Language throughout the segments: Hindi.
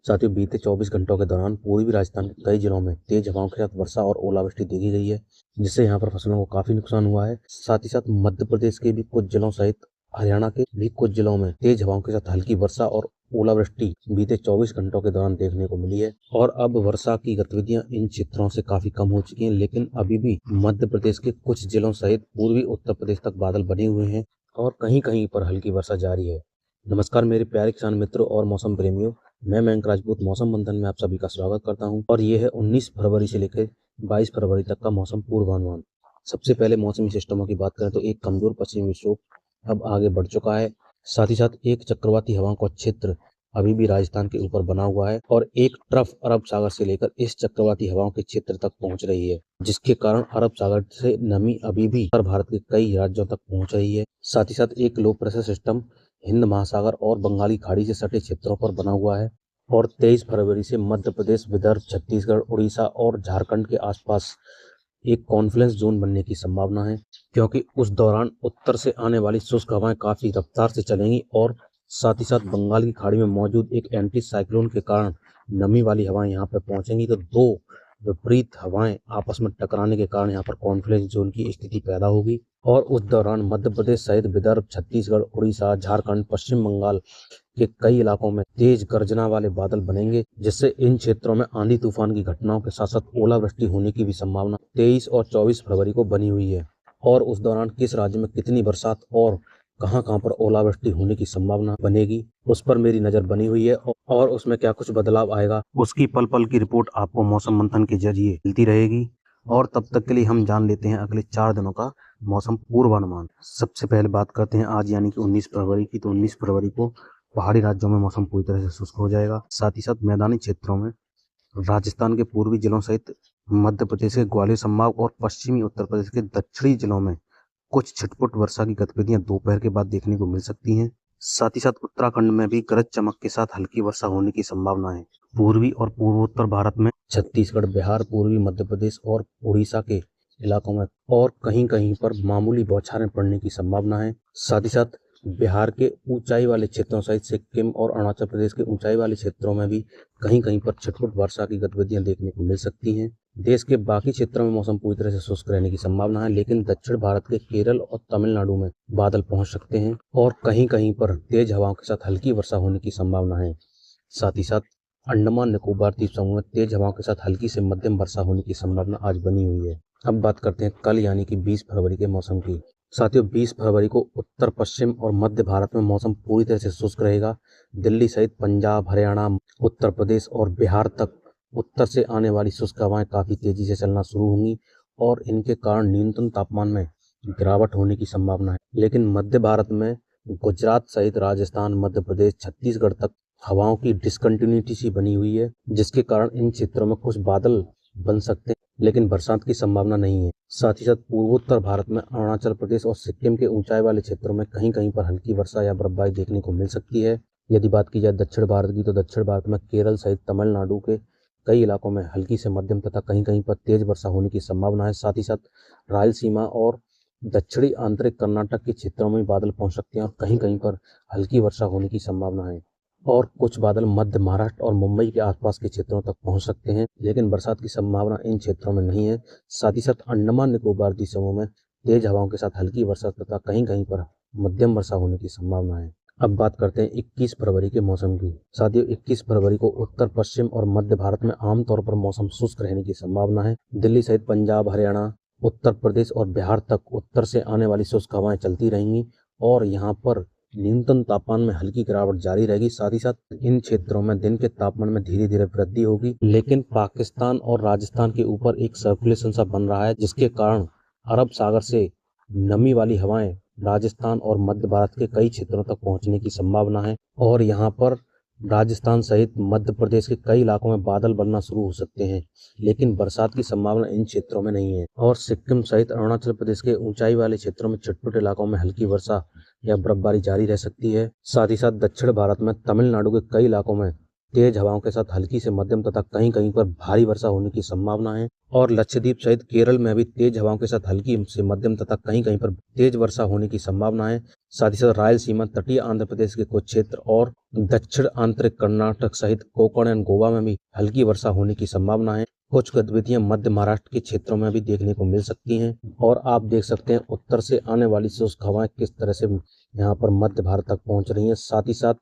साथियों, बीते 24 घंटों के दौरान पूर्वी राजस्थान के कई जिलों में तेज हवाओं के साथ वर्षा और ओलावृष्टि देखी गई है, जिससे यहां पर फसलों को काफी नुकसान हुआ है। साथ ही साथ मध्य प्रदेश के भी कुछ जिलों सहित हरियाणा के भी कुछ जिलों में तेज हवाओं के साथ हल्की वर्षा और ओलावृष्टि बीते 24 घंटों के दौरान देखने को मिली है। और अब वर्षा की गतिविधियां इन क्षेत्रों से काफी कम हो चुकी हैं, लेकिन अभी भी मध्य प्रदेश के कुछ जिलों सहित पूर्वी उत्तर प्रदेश तक बादल बने हुए हैं और कहीं कहीं पर हल्की वर्षा जारी है। नमस्कार मेरे प्यारे किसान मित्रों और मौसम प्रेमियों, मैं मयंक राजपूत मौसम मंथन में आप सभी का स्वागत करता हूं और ये है 19 फरवरी से लेकर 22 फरवरी तक का मौसम पूर्वानुमान। सबसे पहले मौसमी सिस्टमों की बात करें तो एक कमजोर पश्चिमी विक्षोभ अब आगे बढ़ चुका है। साथ ही साथ एक चक्रवाती हवाओं का क्षेत्र अभी भी राजस्थान के ऊपर बना हुआ है और एक ट्रफ अरब सागर से लेकर इस चक्रवाती हवाओं के क्षेत्र तक पहुंच रही है, जिसके कारण अरब सागर से नमी अभी भी उत्तर भारत के कई राज्यों तक पहुंच रही है। साथ ही साथ एक लो प्रेशर सिस्टम हिंद महासागर और बंगाली खाड़ी से सटे क्षेत्रों पर बना हुआ है और 23 फरवरी से मध्य प्रदेश, विदर्भ, छत्तीसगढ़, उड़ीसा और झारखंड के आसपास एक कॉन्फ्लुएंस जोन बनने की संभावना है, क्योंकि उस दौरान उत्तर से आने वाली शुष्क हवाएं काफी रफ्तार से चलेंगी और साथ ही साथ बंगाल की खाड़ी में मौजूद एक एंटी साइक्लोन के कारण नमी वाली हवाएं यहाँ पर पहुंचेंगी, तो दो विपरीत हवाएं आपस में टकराने के कारण यहाँ पर कॉन्फ्लुएंस जोन की स्थिति पैदा होगी और उस दौरान मध्य प्रदेश सहित विदर्भ, छत्तीसगढ़, उड़ीसा, झारखंड, पश्चिम बंगाल के कई इलाकों में तेज गर्जना वाले बादल बनेंगे, जिससे इन क्षेत्रों में आंधी तूफान की घटनाओं के साथ साथ ओलावृष्टि होने की भी संभावना 23 और 24 फरवरी को बनी हुई है। और उस दौरान किस राज्य में कितनी बरसात और कहां पर ओलावृष्टि होने की संभावना बनेगी, उस पर मेरी नजर बनी हुई है और उसमें क्या कुछ बदलाव आएगा उसकी पल पल की रिपोर्ट आपको मौसम मंथन के जरिए मिलती रहेगी। और तब तक के लिए हम जान लेते हैं अगले 4 दिनों का मौसम पूर्वानुमान। सबसे पहले बात करते हैं आज यानी कि 19 फरवरी की। तो 19 फरवरी को पहाड़ी राज्यों में मौसम पूरी तरह से शुष्क हो जाएगा। साथ ही साथ मैदानी क्षेत्रों में राजस्थान के पूर्वी जिलों सहित मध्य प्रदेश के ग्वालियर संभाग और पश्चिमी उत्तर प्रदेश के दक्षिणी जिलों में कुछ छिटपुट वर्षा की गतिविधियां दोपहर के बाद देखने को मिल सकती हैं। साथ ही साथ उत्तराखंड में भी गरज चमक के साथ हल्की वर्षा होने की संभावना है। पूर्वी और पूर्वोत्तर भारत में छत्तीसगढ़, बिहार, पूर्वी मध्य प्रदेश और उड़ीसा के इलाकों में और कहीं कहीं पर मामूली बौछारें पड़ने की संभावना है। साथ ही साथ बिहार के ऊंचाई वाले क्षेत्रों सहित सिक्किम और अरुणाचल प्रदेश के ऊंचाई वाले क्षेत्रों में भी कहीं कहीं पर छिटपुट वर्षा की गतिविधियां देखने को मिल सकती हैं। देश के बाकी क्षेत्रों में मौसम पूरी तरह से शुष्क रहने की संभावना है, लेकिन दक्षिण भारत के केरल और तमिलनाडु में बादल पहुंच सकते हैं और कहीं कहीं पर तेज हवाओं के साथ हल्की वर्षा होने की संभावना है। साथ ही साथ अंडमान निकोबार द्वीप समूह में तेज हवाओं के साथ हल्की से मध्यम वर्षा होने की संभावना आज बनी हुई है। अब बात करते हैं कल यानी कि 20 फरवरी के मौसम की। साथियों, 20 फरवरी को उत्तर पश्चिम और मध्य भारत में मौसम पूरी तरह से शुष्क रहेगा। दिल्ली सहित पंजाब, हरियाणा, उत्तर प्रदेश और बिहार तक उत्तर से आने वाली शुष्क हवाएं काफी तेजी से चलना शुरू होंगी और इनके कारण न्यूनतम तापमान में गिरावट होने की संभावना है। लेकिन मध्य भारत में गुजरात सहित राजस्थान, मध्य प्रदेश, छत्तीसगढ़ तक हवाओं की डिसकंटिन्यूटी सी बनी हुई है, जिसके कारण इन क्षेत्रों में कुछ बादल बन सकते हैं, लेकिन बरसात की संभावना नहीं है। साथ ही साथ पूर्वोत्तर भारत में अरुणाचल प्रदेश और सिक्किम के ऊंचाई वाले क्षेत्रों में कहीं कहीं पर हल्की वर्षा या बर्फबारी देखने को मिल सकती है। यदि बात की जाए दक्षिण भारत की, तो दक्षिण भारत में केरल सहित तमिलनाडु के कई इलाकों में हल्की से मध्यम तथा कहीं कहीं पर तेज वर्षा होने की संभावना है। साथ ही साथ रायलसीमा और दक्षिणी आंतरिक कर्नाटक के क्षेत्रों में बादल पहुंच सकते हैं और कहीं कहीं पर हल्की वर्षा होने की संभावना है और कुछ बादल मध्य महाराष्ट्र और मुंबई के आसपास के क्षेत्रों तक पहुंच सकते हैं, लेकिन बरसात की संभावना इन क्षेत्रों में नहीं है। साथ ही साथ अंडमान निकोबार द्वीप समूह में तेज हवाओं के साथ हल्की वर्षा तथा कहीं कहीं पर मध्यम वर्षा होने की संभावना है। अब बात करते हैं 21 फरवरी के मौसम की। साथियों, 21 फरवरी को उत्तर पश्चिम और मध्य भारत में आमतौर पर मौसम शुष्क रहने की संभावना है। दिल्ली सहित पंजाब, हरियाणा, उत्तर प्रदेश और बिहार तक उत्तर से आने वाली शुष्क हवाएं चलती रहेंगी और यहाँ पर न्यूनतम तापमान में हल्की गिरावट जारी रहेगी। साथ ही साथ इन क्षेत्रों में दिन के तापमान में धीरे धीरे वृद्धि होगी, लेकिन पाकिस्तान और राजस्थान के ऊपर एक सर्कुलेशन सा बन रहा है, जिसके कारण अरब सागर से नमी वाली हवाएं राजस्थान और मध्य भारत के कई क्षेत्रों तक पहुंचने की संभावना है और यहाँ पर राजस्थान सहित मध्य प्रदेश के कई इलाकों में बादल बनना शुरू हो सकते हैं, लेकिन बरसात की संभावना इन क्षेत्रों में नहीं है। और सिक्किम सहित अरुणाचल प्रदेश के ऊंचाई वाले क्षेत्रों में छिटपुट इलाकों में हल्की वर्षा या बर्फबारी जारी रह सकती है। साथ ही साथ दक्षिण भारत में तमिलनाडु के कई इलाकों में तेज हवाओं के साथ हल्की से मध्यम तथा कहीं कहीं पर भारी वर्षा होने की संभावना है। और लक्षद्वीप सहित केरल में भी तेज हवाओं के साथ हल्की से मध्यम तथा कहीं कहीं पर तेज वर्षा होने की संभावना है। साथ ही साथ रायलसीमा, तटीय आंध्र प्रदेश के कुछ क्षेत्र और दक्षिण आंतरिक कर्नाटक सहित कोकण एवं गोवा में भी हल्की वर्षा होने की संभावना है। कुछ गतिविधियां मध्य महाराष्ट्र के क्षेत्रों में भी देखने को मिल सकती हैं। और आप देख सकते हैं उत्तर से आने वाली शुष्क हवाएं किस तरह से यहाँ पर मध्य भारत तक पहुंच रही हैं। साथ ही साथ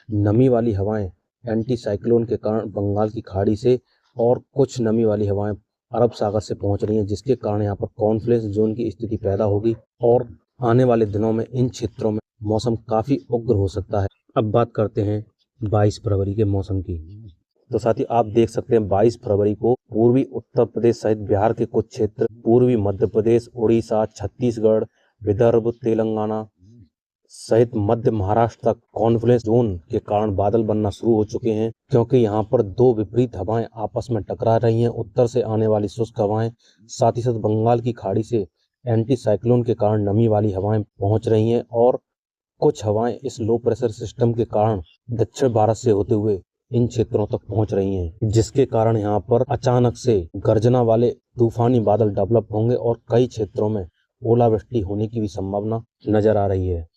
नमी वाली हवाएं एंटी साइक्लोन के कारण बंगाल की खाड़ी से और कुछ नमी वाली हवाएं अरब सागर से पहुंच रही हैं, जिसके कारण यहाँ पर कॉन्फ्लुएंस जोन की स्थिति पैदा होगी और आने वाले दिनों में इन क्षेत्रों में मौसम काफी उग्र हो सकता है। अब बात करते हैं 22 फरवरी के मौसम की। तो साथी आप देख सकते हैं 22 फरवरी को पूर्वी उत्तर प्रदेश सहित बिहार के कुछ क्षेत्र, पूर्वी मध्य प्रदेश, उड़ीसा, छत्तीसगढ़, विदर्भ, तेलंगाना सहित मध्य महाराष्ट्र तक कॉन्फ्लुएंस जोन के कारण बादल बनना शुरू हो चुके हैं, क्योंकि यहाँ पर दो विपरीत हवाएं आपस में टकरा रही हैं। उत्तर से आने वाली शुष्क हवाएं, साथ ही साथ बंगाल की खाड़ी से एंटी साइक्लोन के कारण नमी वाली हवाएं पहुंच रही हैं और कुछ हवाएं इस लो प्रेशर सिस्टम के कारण दक्षिण भारत से होते हुए इन क्षेत्रों तक पहुंच रही हैं, जिसके कारण यहाँ पर अचानक से गर्जना वाले तूफानी बादल डेवलप होंगे और कई क्षेत्रों में ओलावृष्टि होने की भी संभावना नजर आ रही है।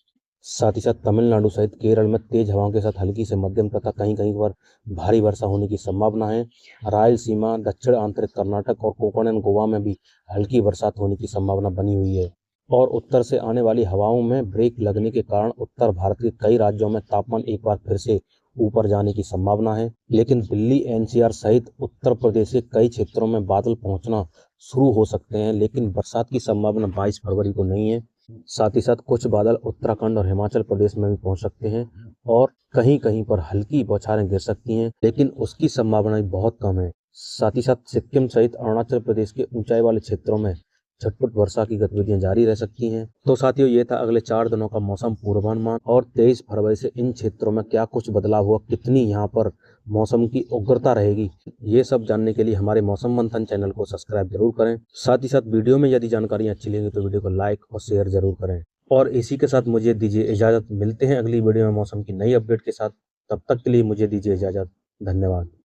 साथ ही साथ तमिलनाडु सहित केरल में तेज हवाओं के साथ हल्की से मध्यम तथा कहीं कहीं पर भारी वर्षा होने की संभावना है। रायलसीमा, दक्षिण आंतरिक कर्नाटक और कोकण एवं गोवा में भी हल्की बरसात होने की संभावना बनी हुई है। और उत्तर से आने वाली हवाओं में ब्रेक लगने के कारण उत्तर भारत के कई राज्यों में तापमान एक बार फिर से ऊपर जाने की संभावना है। लेकिन दिल्ली, एनसीआर सहित उत्तर प्रदेश के कई क्षेत्रों में बादल पहुंचना शुरू हो सकते हैं, लेकिन बरसात की संभावना 22 फरवरी को नहीं है। साथ ही साथ कुछ बादल उत्तराखंड और हिमाचल प्रदेश में भी पहुंच सकते हैं और कहीं कहीं पर हल्की बौछारें गिर सकती हैं, लेकिन उसकी संभावना बहुत कम है। साथ ही साथ सिक्किम सहित अरुणाचल प्रदेश के ऊंचाई वाले क्षेत्रों में छटपुट वर्षा की गतिविधियां जारी रह सकती हैं। तो साथियों, ये था अगले 4 दिनों का मौसम पूर्वानुमान और 23 फरवरी से इन क्षेत्रों में क्या कुछ बदलाव हुआ, कितनी यहाँ पर मौसम की उग्रता रहेगी, ये सब जानने के लिए हमारे मौसम मंथन चैनल को सब्सक्राइब जरूर करें। साथ ही साथ वीडियो में यदि जानकारी अच्छी लगी तो वीडियो को लाइक और शेयर जरूर करें। और इसी के साथ मुझे दीजिए इजाजत। मिलते हैं अगली वीडियो में मौसम की नई अपडेट के साथ। तब तक के लिए मुझे दीजिए इजाजत। धन्यवाद।